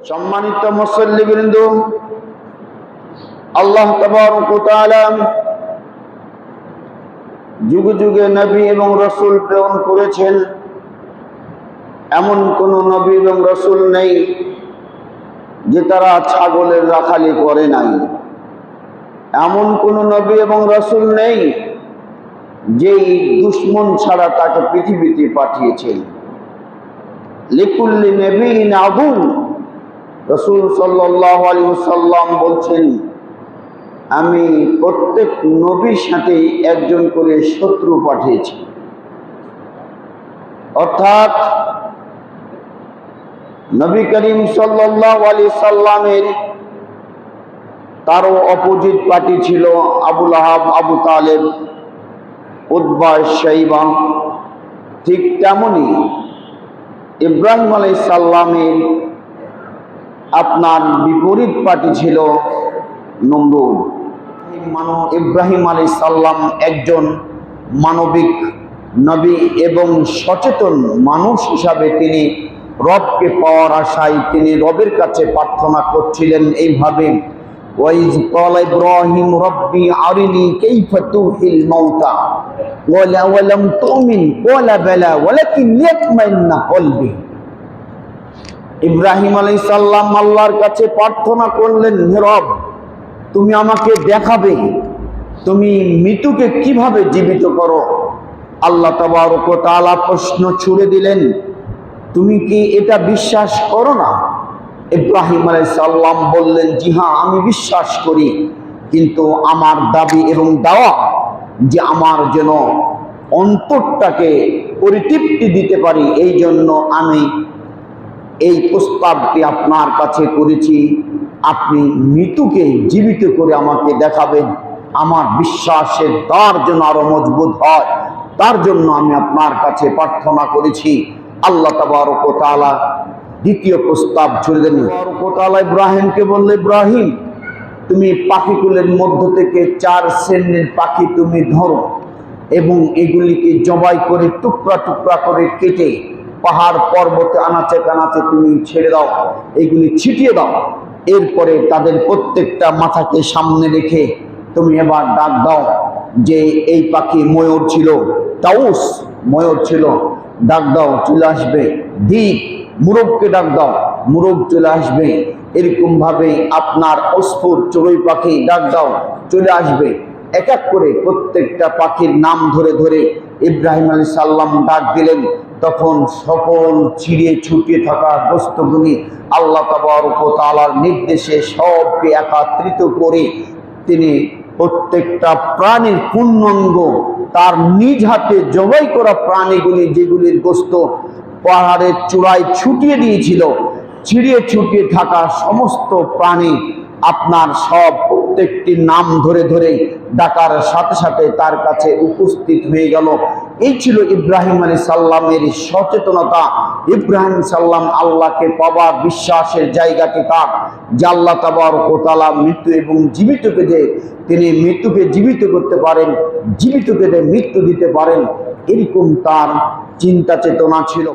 সম্মানিত মুসল্লিবৃন্দ, আল্লাহ তাবারক ওয়া তাআলা যুগে যুগে নবী এবং রাসূল প্রেরণ করেছেন। এমন কোন নবী এবং রাসূল নেই যে তারা ছাগলের রাখালি করে নাই। এমন কোন নবী এবং রাসূল নেই যেই দুশমন ছাড়া তাকে পৃথিবীতে পাঠিয়েছেন। লিকুল্লি নবিয়্যিন আদুন, রাসূল সাল্লাল্লাহু আলাইহি ওয়াসাল্লাম বলছেন, আমি প্রত্যেক নবীর সাথে একজন করে শত্রু পাঠিয়েছি। অর্থাৎ নবী করিম সাল্লাল্লাহু আলাইহি সাল্লামের তারও অপোজিট পার্টি ছিল আবু লাহাব, আবু তালেব, উতবা, শাইবা। ঠিক তেমনি ইব্রাহিম আলাইহিস সালামের আপনার বিপরীত পার্টি ছিল নমরুদ। ইব্রাহিম আলাইহিস সালাম একজন মানবিক নবী এবং সচেতন মানুষ হিসাবে তিনি রবকে পাওয়ার আশায় তিনি রবের কাছে প্রার্থনা করছিলেন এইভাবে, ওয়াইজ ক্বালা ইব্রাহিম রব্বি আরিনি কাইফা তুহিল মাউতা ক্বালা ওয়ালাম তুমিন ক্বালা বালা ওয়ালাকিন লিয়াতমাইন্না কলবি। ইব্রাহিম আলাইহিস সালাম আল্লাহর কাছে প্রার্থনা করলেন, হে রব, তুমি আমাকে দেখাবে তুমি মৃত্যুকে কিভাবে জীবিত করো। আল্লাহ তাবারক ওয়া তাআলা প্রশ্ন ছুড়ে দিলেন, তুমি কি এটা বিশ্বাস করো না? ইব্রাহিম আলাইহিস সালাম বললেন, জি হ্যাঁ, আমি বিশ্বাস করি, কিন্তু আমার দাবি এবং দাওয়া যে আমার যেন অন্তরটাকে পরিতৃপ্তি দিতে পারি, এই জন্য আমি এই প্রস্তাবটি আপনার কাছে করেছি। আপনি মৃত্যুকে জীবিত করে আমাকে দেখাবেন, আমার বিশ্বাসের দ্বার যেন আরো মজবুত হয়, তার জন্য আমি আপনার কাছে প্রার্থনা করেছি। আল্লাহ তাবারক ওয়া তাআলা দ্বিতীয় প্রস্তাব ছুড়ে দেন। তাবারক ওয়া তাআলা ইব্রাহিমকে বললেন, ইব্রাহিম, তুমি পাখিকুলের মধ্য থেকে 4 শ্রেণীর পাখি তুমি ধরো এবং এগুলিকে জবাই করে টুকরা টুকরা করে কেটে পাহাড় পর্বতে আনাচে কানাচে তুমি ছেড়ে দাও, এগুলি ছিটিয়ে দাও। এরপরে তাদের প্রত্যেকটা মাথাকে সামনে রেখে তুমি এবার ডাক দাও যে এই পাখি ময়ূর ছিল, তাউস ময়ূর ছিল, ডাক দাও, চলে আসবে। দিক মুরগকে ডাক দাও, মুরগ চলে আসবে। এরকম ভাবে আপনার অস্ফুর চড়ুই পাখি ডাক দাও, চলে আসবে। এক এক করে প্রত্যেকটা পাখির নাম ধরে ধরে ইব্রাহিম আলাইহিস সালাম ডাক দিলেন। তখন সকল ছিঁড়ে ছুটিয়ে থাকা বস্তুগুলি আল্লাহ তাবারক ওয়া তাআলার নির্দেশে সবকে একত্রিত করে তিনি প্রত্যেকটা প্রাণীর পূর্ণাঙ্গ তার নিজ হাতে জবাই করা প্রাণীগুলি, যেগুলির গোস্ত পাহাড়ের চূড়ায় ছুটিয়ে দিয়েছিল, ছিঁড়িয়ে ছুটিয়ে থাকা সমস্ত প্রাণী আপনার সব প্রত্যেকটি নাম ধরে ধরে ডাকার সাথে সাথে তার কাছে উপস্থিত হয়ে গেল। এই ছিল ইব্রাহিম আলাইহিস সালামের সচেতনতা। ইব্রাহিম সাল্লাম আল্লাহকে পাওয়ার বিশ্বাসের জায়গাটি তার, যে আল্লাহ তাবারক ওয়া তাআলা মৃত্যু এবং জীবিতকে যে তিনি মৃত্যুকে জীবিত করতে পারেন, জীবিতকে যে মৃত্যু দিতে পারেন, এরকম তার চিন্তা চেতনা ছিল।